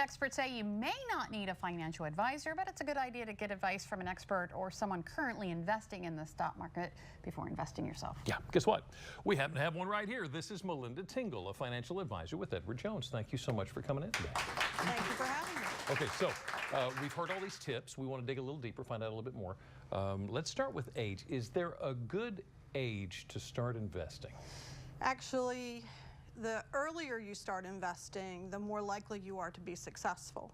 Experts say you may not need a financial advisor, but it's a good idea to get advice from an expert or someone currently investing in the stock market before investing yourself. Yeah, guess what? We happen to have one right here. This is Melinda Tingle, a financial advisor with Edward Jones. Thank you so much for coming in today. Thank you for having me. Okay, so we've heard all these tips. We want to dig a little deeper, find out a little bit more. Let's start with age. Is there a good age to start investing? Actually, the earlier you start investing, the more likely you are to be successful.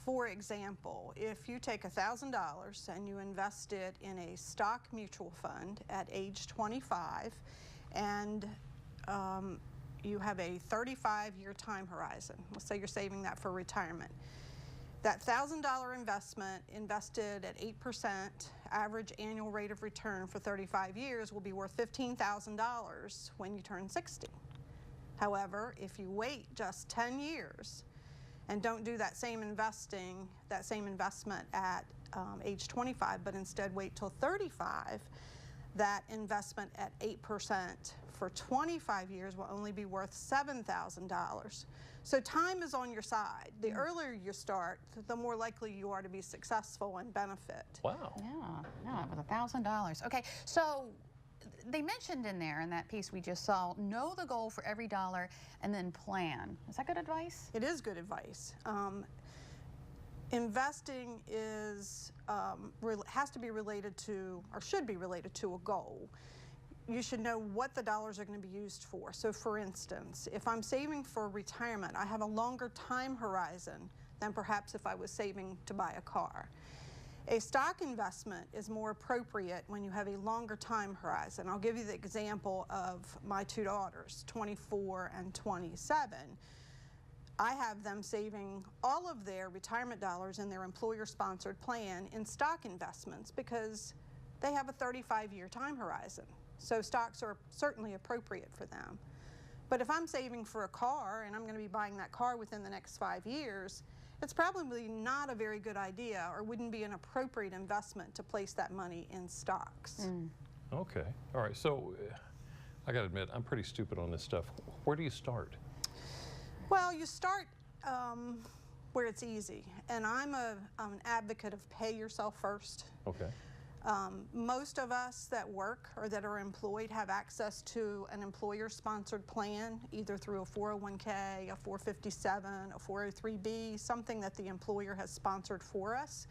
For example, if you take $1,000 and you invest it in a stock mutual fund at age 25 and you have a 35-year time horizon, let's say you're saving that for retirement. That $1,000 investment invested at 8% average annual rate of return for 35 years will be worth $15,000 when you turn 60. However, if you wait just 10 years and don't do that same investment at age 25, but instead wait till 35, that investment at 8% for 25 years will only be worth $7,000. So time is on your side. The earlier you start, the more likely you are to be successful and benefit. Wow. Yeah, with $1,000. Okay, so they mentioned in there in that piece we just saw, know the goal for every dollar and then plan. Is that good advice? It is good advice. Investing has to be related to, or should be related to, a goal. You should know what the dollars are going to be used for. So for instance, if I'm saving for retirement, I have a longer time horizon than perhaps if I was saving to buy a car. A stock investment is more appropriate when you have a longer time horizon. I'll give you the example of my two daughters, 24 and 27. I have them saving all of their retirement dollars in their employer-sponsored plan in stock investments because they have a 35-year time horizon. So stocks are certainly appropriate for them. But if I'm saving for a car and I'm going to be buying that car within the next 5 years, it's probably not a very good idea or wouldn't be an appropriate investment to place that money in stocks. Okay. All right. So I got to admit, I'm pretty stupid on this stuff. Where do you start? Well, you start where it's easy. And I'm an advocate of pay yourself first. Okay. Most of us that work or that are employed have access to an employer-sponsored plan, either through a 401k, a 457, a 403b, something that the employer has sponsored for us.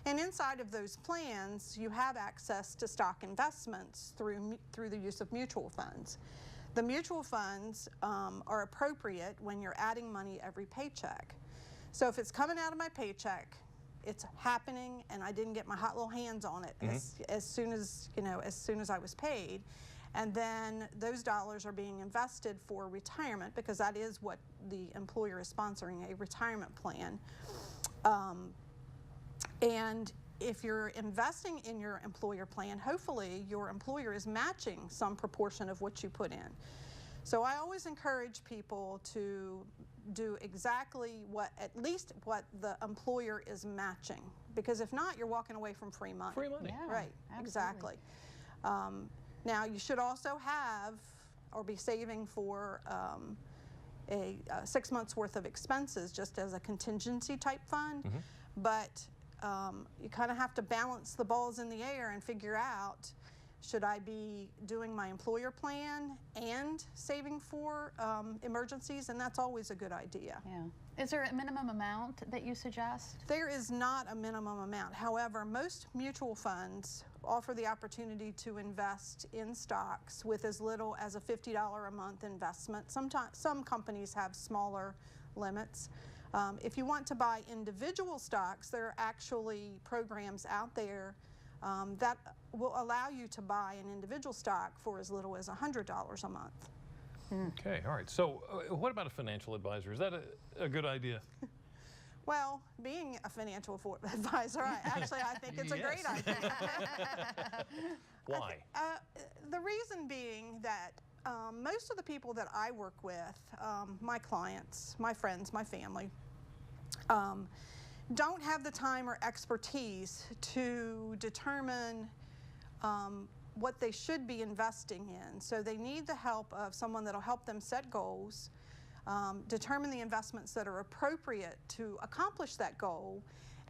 And inside of those plans, you have access to stock investments through the use of mutual funds. The mutual funds are appropriate when you're adding money every paycheck. So if it's coming out of my paycheck, it's happening, and I didn't get my hot little hands on it as soon as I was paid, and then those dollars are being invested for retirement because that is what the employer is sponsoring, a retirement plan. And if you're investing in your employer plan, hopefully your employer is matching some proportion of what you put in. So I always encourage people to do exactly at least what the employer is matching, because if not, you're walking away from free money. Free money. Yeah, right, absolutely. Exactly. Now you should also have or be saving for a 6 months worth of expenses just as a contingency type fund, but you kind of have to balance the balls in the air and figure out, should I be doing my employer plan and saving for emergencies? And that's always a good idea. Yeah. Is there a minimum amount that you suggest? There is not a minimum amount. However, most mutual funds offer the opportunity to invest in stocks with as little as a $50 a month investment. Sometimes some companies have smaller limits. If you want to buy individual stocks, there are actually programs out there that will allow you to buy an individual stock for as little as $100 a month. Okay, all right. So what about a financial advisor? Is that a good idea? Well, being a financial advisor, I think it's a great idea. Why? The reason being that most of the people that I work with, my clients, my friends, my family, don't have the time or expertise to determine what they should be investing in. So they need the help of someone that'll help them set goals, determine the investments that are appropriate to accomplish that goal,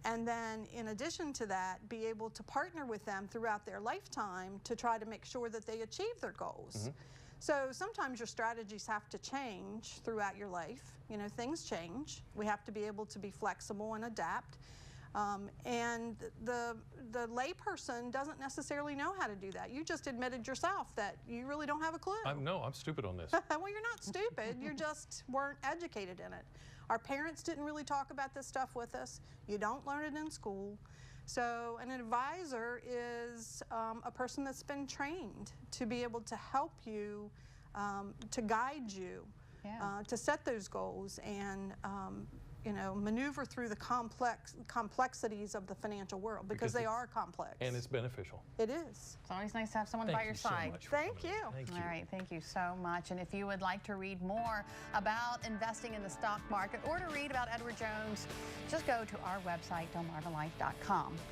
and then in addition to that, be able to partner with them throughout their lifetime to try to make sure that they achieve their goals. So sometimes your strategies have to change throughout your life. You know, things change. We have to be able to be flexible and adapt. And the layperson doesn't necessarily know how to do that. You just admitted yourself that you really don't have a clue. No, I'm stupid on this. Well, you're not stupid. You just weren't educated in it. Our parents didn't really talk about this stuff with us. You don't learn it in school. So an advisor is a person that's been trained to be able to help you, to guide you, to set those goals and you know, maneuver through the complexities of the financial world, because they are complex. And it's beneficial. It is. It's always nice to have someone by your side. Thank you. Thank you. All right, thank you so much. And if you would like to read more about investing in the stock market or to read about Edward Jones, just go to our website, delmarvalife.com.